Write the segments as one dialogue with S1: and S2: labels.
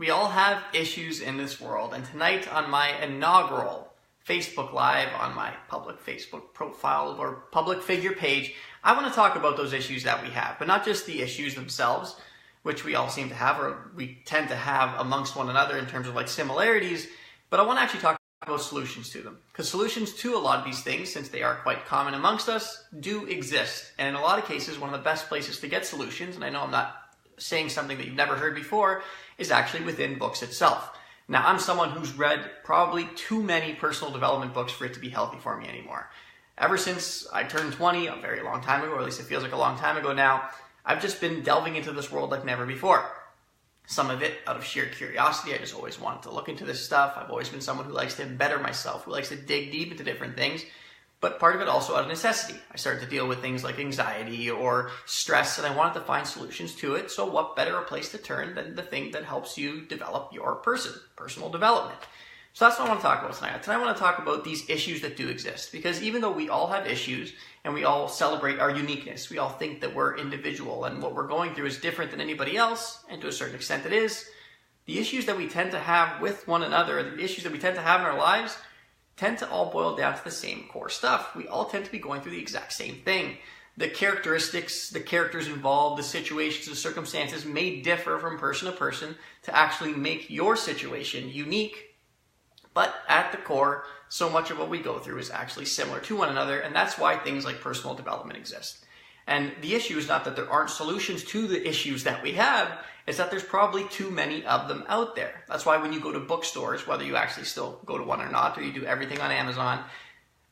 S1: We all have issues in this world, and tonight on my inaugural Facebook Live on my public Facebook profile or public figure page, I want to talk about those issues that we have, but not just the issues themselves, which we all seem to have or we tend to have amongst one another in terms of like similarities, but I want to actually talk about solutions to them. Because solutions to a lot of these things, since they are quite common amongst us, do exist. And in a lot of cases, one of the best places to get solutions, and I know I'm not saying something that you've never heard before, is actually within books itself. Now, I'm someone who's read probably too many personal development books for it to be healthy for me anymore. Ever since I turned 20, a very long time ago, or at least it feels like a long time ago now, I've just been delving into this world like never before. Some of it out of sheer curiosity. I just always wanted to look into this stuff. I've always been someone who likes to better myself, who likes to dig deep into different things. But part of it also out of necessity. I started to deal with things like anxiety or stress, and I wanted to find solutions to it. So what better a place to turn than the thing that helps you develop your personal development. So that's what I want to talk about tonight. Tonight I want to talk about these issues that do exist. Because even though we all have issues and we all celebrate our uniqueness, we all think that we're individual and what we're going through is different than anybody else, and to a certain extent it is, the issues that we tend to have with one another, the issues that we tend to have in our lives, tend to all boil down to the same core stuff. We all tend to be going through the exact same thing. The characteristics, the characters involved, the situations, the circumstances may differ from person to person to actually make your situation unique. But at the core, so much of what we go through is actually similar to one another, and that's why things like personal development exist. And the issue is not that there aren't solutions to the issues that we have, it's that there's probably too many of them out there. That's why when you go to bookstores, whether you actually still go to one or not, or you do everything on Amazon,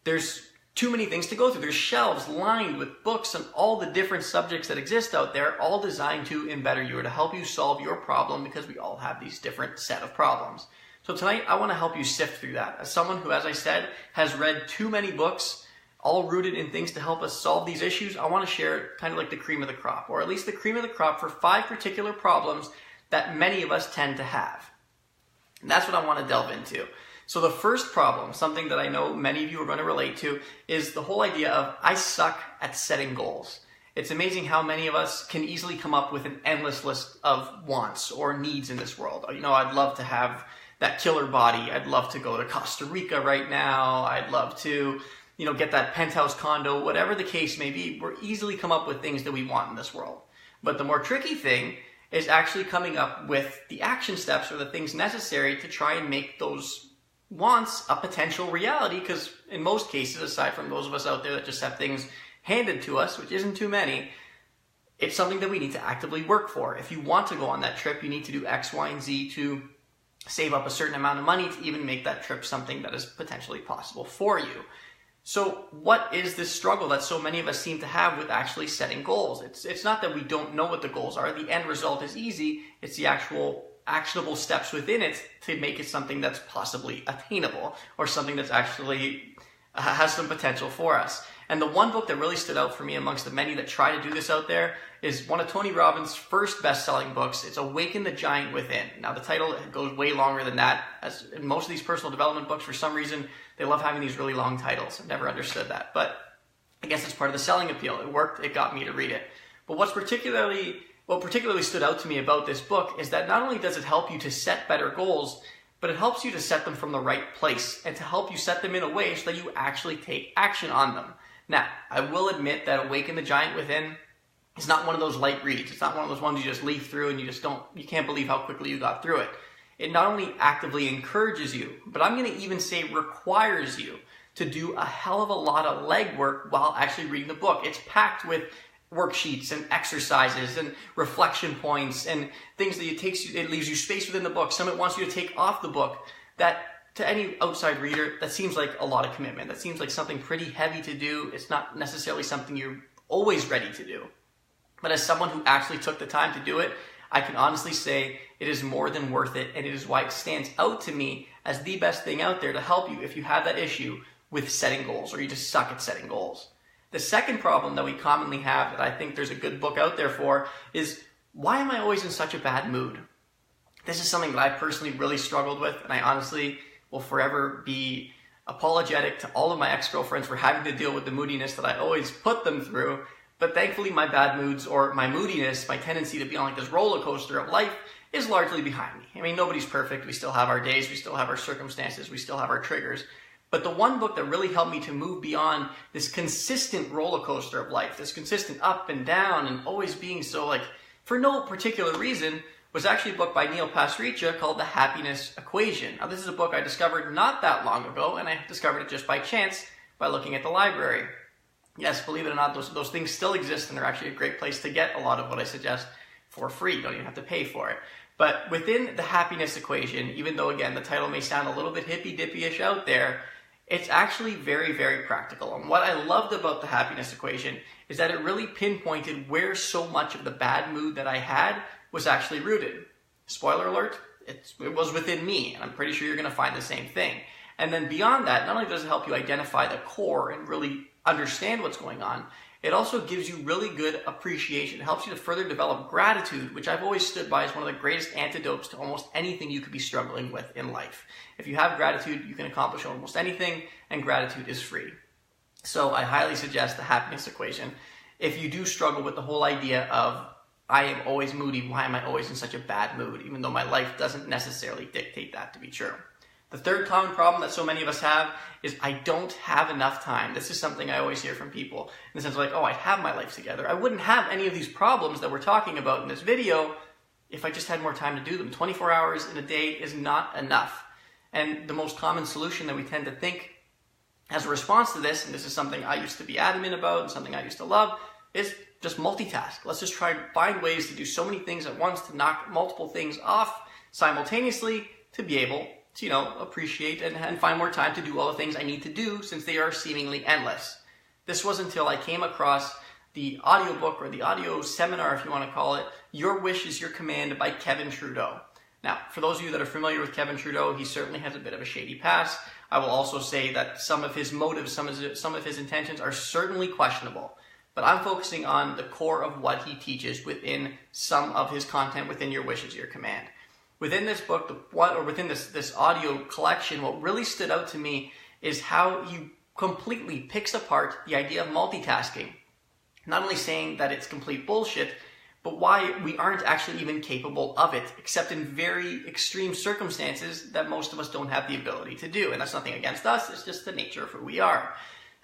S1: there's too many things to go through. There's shelves lined with books and all the different subjects that exist out there, all designed to embetter you or to help you solve your problem, because we all have these different set of problems. So tonight, I want to help you sift through that. As someone who, as I said, has read too many books, all rooted in things to help us solve these issues, I want to share kind of like the cream of the crop, or at least the cream of the crop for 5 particular problems that many of us tend to have. And that's what I want to delve into. So the first problem, something that I know many of you are going to relate to, is the whole idea of I suck at setting goals. It's amazing how many of us can easily come up with an endless list of wants or needs in this world. You know, I'd love to have that killer body. I'd love to go to Costa Rica right now. I'd love to, get that penthouse condo, whatever the case may be. We're easily come up with things that we want in this world. But the more tricky thing is actually coming up with the action steps or the things necessary to try and make those wants a potential reality. Because in most cases, aside from those of us out there that just have things handed to us, which isn't too many, it's something that we need to actively work for. If you want to go on that trip, you need to do X, Y, and Z to save up a certain amount of money to even make that trip something that is potentially possible for you. So what is this struggle that so many of us seem to have with actually setting goals? It's not that we don't know what the goals are. The end result is easy. It's the actual actionable steps within it to make it something that's possibly attainable or something that's actually has some potential for us. And the one book that really stood out for me amongst the many that try to do this out there is one of Tony Robbins' first best-selling books. It's Awaken the Giant Within. Now, the title goes way longer than that. As in most of these personal development books, for some reason, they love having these really long titles. I've never understood that. But I guess it's part of the selling appeal. It worked. It got me to read it. But what particularly stood out to me about this book is that not only does it help you to set better goals, but it helps you to set them from the right place and to help you set them in a way so that you actually take action on them. Now, I will admit that Awaken the Giant Within is not one of those light reads. It's not one of those ones you just leaf through and you can't believe how quickly you got through it. It not only actively encourages you, but I'm going to even say requires you to do a hell of a lot of legwork while actually reading the book. It's packed with worksheets and exercises and reflection points and things that it leaves you space within the book. Some it wants you to take off the book that to any outside reader, that seems like a lot of commitment. That seems like something pretty heavy to do. It's not necessarily something you're always ready to do. But as someone who actually took the time to do it, I can honestly say it is more than worth it, and it is why it stands out to me as the best thing out there to help you if you have that issue with setting goals or you just suck at setting goals. The second problem that we commonly have that I think there's a good book out there for is, why am I always in such a bad mood? This is something that I personally really struggled with, and I honestly will forever be apologetic to all of my ex-girlfriends for having to deal with the moodiness that I always put them through. But thankfully, my bad moods or my moodiness, my tendency to be on like this roller coaster of life is largely behind me. I mean, nobody's perfect. We still have our days. We still have our circumstances. We still have our triggers. But the one book that really helped me to move beyond this consistent roller coaster of life, this consistent up and down and always being so like for no particular reason, was actually a book by Neil Pasricha called The Happiness Equation. Now, this is a book I discovered not that long ago, and I discovered it just by chance by looking at the library. Yes, believe it or not, those things still exist, and they're actually a great place to get a lot of what I suggest for free. You don't even have to pay for it. But within The Happiness Equation, even though, again, the title may sound a little bit hippy-dippy-ish out there, it's actually very, very practical. And what I loved about The Happiness Equation is that it really pinpointed where so much of the bad mood that I had was actually rooted. Spoiler alert, it was within me, and I'm pretty sure you're going to find the same thing. And then beyond that, not only does it help you identify the core and really understand what's going on, it also gives you really good appreciation. It helps you to further develop gratitude, which I've always stood by as one of the greatest antidotes to almost anything you could be struggling with in life. If you have gratitude, you can accomplish almost anything, and gratitude is free. So I highly suggest The Happiness Equation. If you do struggle with the whole idea of, I am always moody, why am I always in such a bad mood, even though my life doesn't necessarily dictate that to be true. The third common problem that so many of us have is I don't have enough time. This is something I always hear from people in the sense of like, oh, I have my life together. I wouldn't have any of these problems that we're talking about in this video if I just had more time to do them. 24 hours in a day is not enough. And the most common solution that we tend to think as a response to this, and this is something I used to be adamant about and something I used to love, is just multitask. Let's just try and find ways to do so many things at once, to knock multiple things off simultaneously, to be able to, appreciate and find more time to do all the things I need to do since they are seemingly endless. This was until I came across the audiobook or the audio seminar, if you want to call it, Your Wish is Your Command by Kevin Trudeau. Now, for those of you that are familiar with Kevin Trudeau, he certainly has a bit of a shady past. I will also say that some of his motives, some of his intentions are certainly questionable. But I'm focusing on the core of what he teaches within some of his content within Your Wish is Your Command. Within this book, within this audio collection, what really stood out to me is how he completely picks apart the idea of multitasking. Not only saying that it's complete bullshit, but why we aren't actually even capable of it, except in very extreme circumstances that most of us don't have the ability to do. And that's nothing against us, it's just the nature of who we are.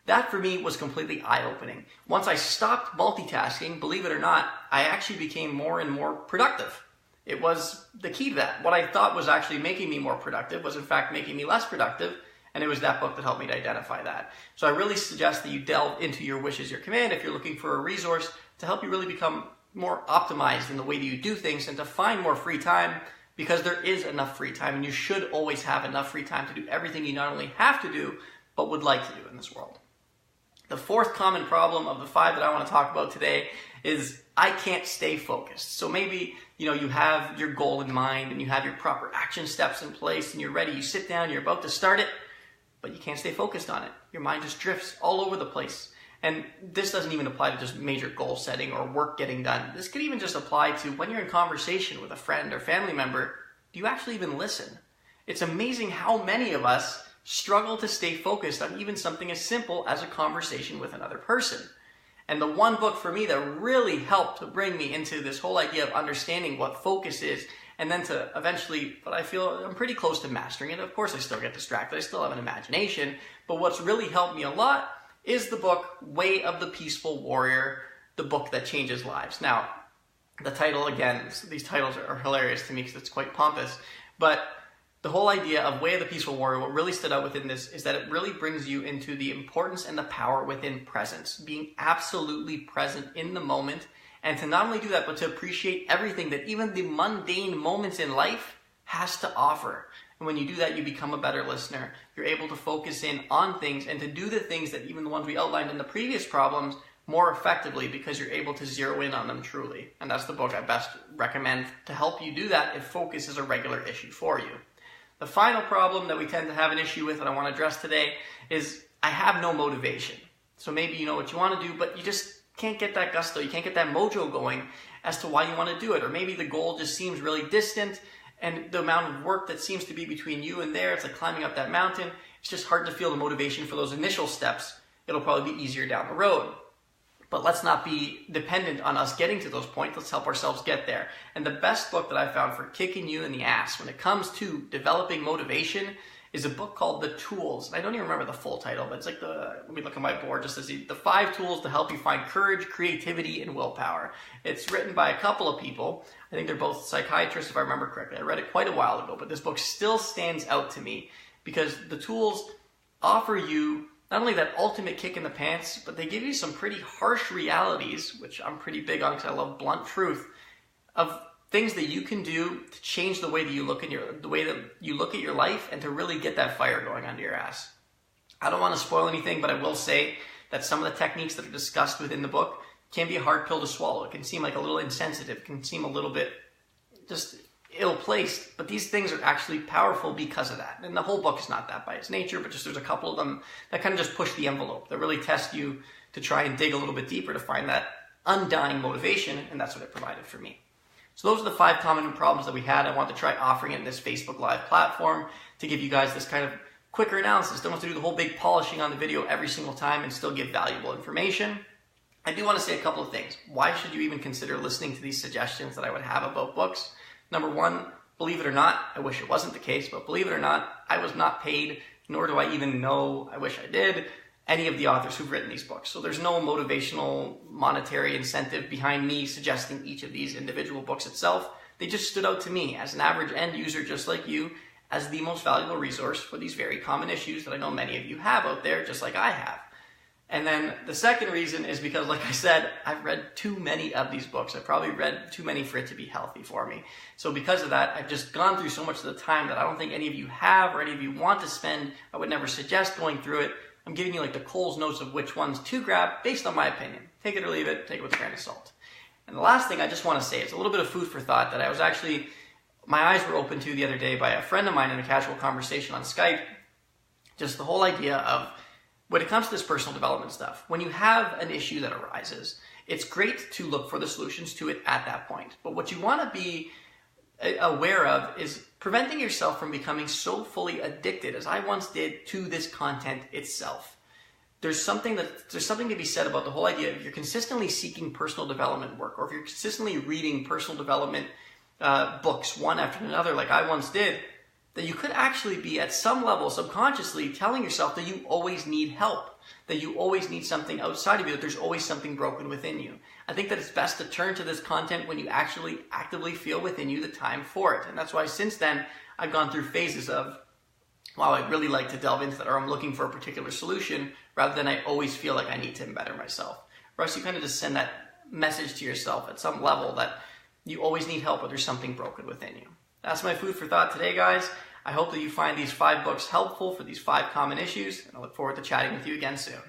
S1: That for me was completely eye-opening. Once I stopped multitasking, believe it or not, I actually became more and more productive. It was the key to that. What I thought was actually making me more productive was in fact making me less productive, and it was that book that helped me to identify that. So I really suggest that you delve into Your Wish is Your Command if you're looking for a resource to help you really become more optimized in the way that you do things and to find more free time, because there is enough free time, and you should always have enough free time to do everything you not only have to do, but would like to do in this world. The fourth common problem of the 5 that I want to talk about today is I can't stay focused. So maybe, you have your goal in mind and you have your proper action steps in place and you're ready, you sit down, you're about to start it, but you can't stay focused on it. Your mind just drifts all over the place. And this doesn't even apply to just major goal setting or work getting done. This could even just apply to when you're in conversation with a friend or family member, do you actually even listen? It's amazing how many of us struggle to stay focused on even something as simple as a conversation with another person. And the one book for me that really helped to bring me into this whole idea of understanding what focus is, and then to eventually, but I feel I'm pretty close to mastering it. Of course, I still get distracted. I still have an imagination. But what's really helped me a lot is the book Way of the Peaceful Warrior, the book that changes lives. Now, the title, again, these titles are hilarious to me because it's quite pompous. But the whole idea of Way of the Peaceful Warrior, what really stood out within this is that it really brings you into the importance and the power within presence, being absolutely present in the moment, and to not only do that, but to appreciate everything that even the mundane moments in life has to offer. And when you do that, you become a better listener. You're able to focus in on things and to do the things that even the ones we outlined in the previous problems more effectively, because you're able to zero in on them truly. And that's the book I best recommend to help you do that if focus is a regular issue for you. The final problem that we tend to have an issue with that I want to address today is I have no motivation. So maybe you know what you want to do, but you just can't get that gusto, you can't get that mojo going as to why you want to do it. Or maybe the goal just seems really distant, and the amount of work that seems to be between you and there, it's like climbing up that mountain. It's just hard to feel the motivation for those initial steps. It'll probably be easier down the road. But let's not be dependent on us getting to those points. Let's help ourselves get there. And the best book that I found for kicking you in the ass when it comes to developing motivation is a book called The Tools. And I don't even remember the full title, but it's like let me look at my board just to see, the 5 tools to help you find courage, creativity, and willpower. It's written by a couple of people. I think they're both psychiatrists, if I remember correctly. I read it quite a while ago, but this book still stands out to me because the tools offer you not only that ultimate kick in the pants, but they give you some pretty harsh realities, which I'm pretty big on because I love blunt truth, of things that you can do to change the way that you look at your life and to really get that fire going under your ass. I don't want to spoil anything, but I will say that some of the techniques that are discussed within the book can be a hard pill to swallow. It can seem like a little insensitive, it can seem a little bit just ill-placed, but these things are actually powerful because of that. And the whole book is not that by its nature, but just there's a couple of them that kind of just push the envelope, that really test you to try and dig a little bit deeper to find that undying motivation, and that's what it provided for me. So those are the 5 common problems that we had. I wanted to try offering it in this Facebook Live platform to give you guys this kind of quicker analysis. Don't have to do the whole big polishing on the video every single time and still give valuable information. I do want to say a couple of things. Why should you even consider listening to these suggestions that I would have about books? Number 1, believe it or not, I wish it wasn't the case, but believe it or not, I was not paid, nor do I even know, I wish I did, any of the authors who've written these books. So there's no motivational monetary incentive behind me suggesting each of these individual books itself. They just stood out to me as an average end user just like you as the most valuable resource for these very common issues that I know many of you have out there just like I have. And then the second reason is because, like I said, I've read too many of these books. I've probably read too many for it to be healthy for me. So because of that, I've just gone through so much of the time that I don't think any of you have or any of you want to spend. I would never suggest going through it. I'm giving you like the Coles notes of which ones to grab based on my opinion. Take it or leave it. Take it with a grain of salt. And the last thing I just want to say is a little bit of food for thought that I was actually, my eyes were opened to the other day by a friend of mine in a casual conversation on Skype. Just the whole idea of, when it comes to this personal development stuff, when you have an issue that arises, it's great to look for the solutions to it at that point. But what you want to be aware of is preventing yourself from becoming so fully addicted, as I once did, to this content itself. There's something to be said about the whole idea of if you're consistently seeking personal development work, or if you're consistently reading personal development books one after another like I once did, that you could actually be at some level subconsciously telling yourself that you always need help, that you always need something outside of you, that there's always something broken within you. I think that it's best to turn to this content when you actually actively feel within you the time for it. And that's why since then, I've gone through phases of, wow, I'd really like to delve into that, or I'm looking for a particular solution, rather than I always feel like I need to better myself. Or else you kind of just send that message to yourself at some level that you always need help or there's something broken within you. That's my food for thought today, guys. I hope that you find these 5 books helpful for these 5 common issues, and I look forward to chatting with you again soon.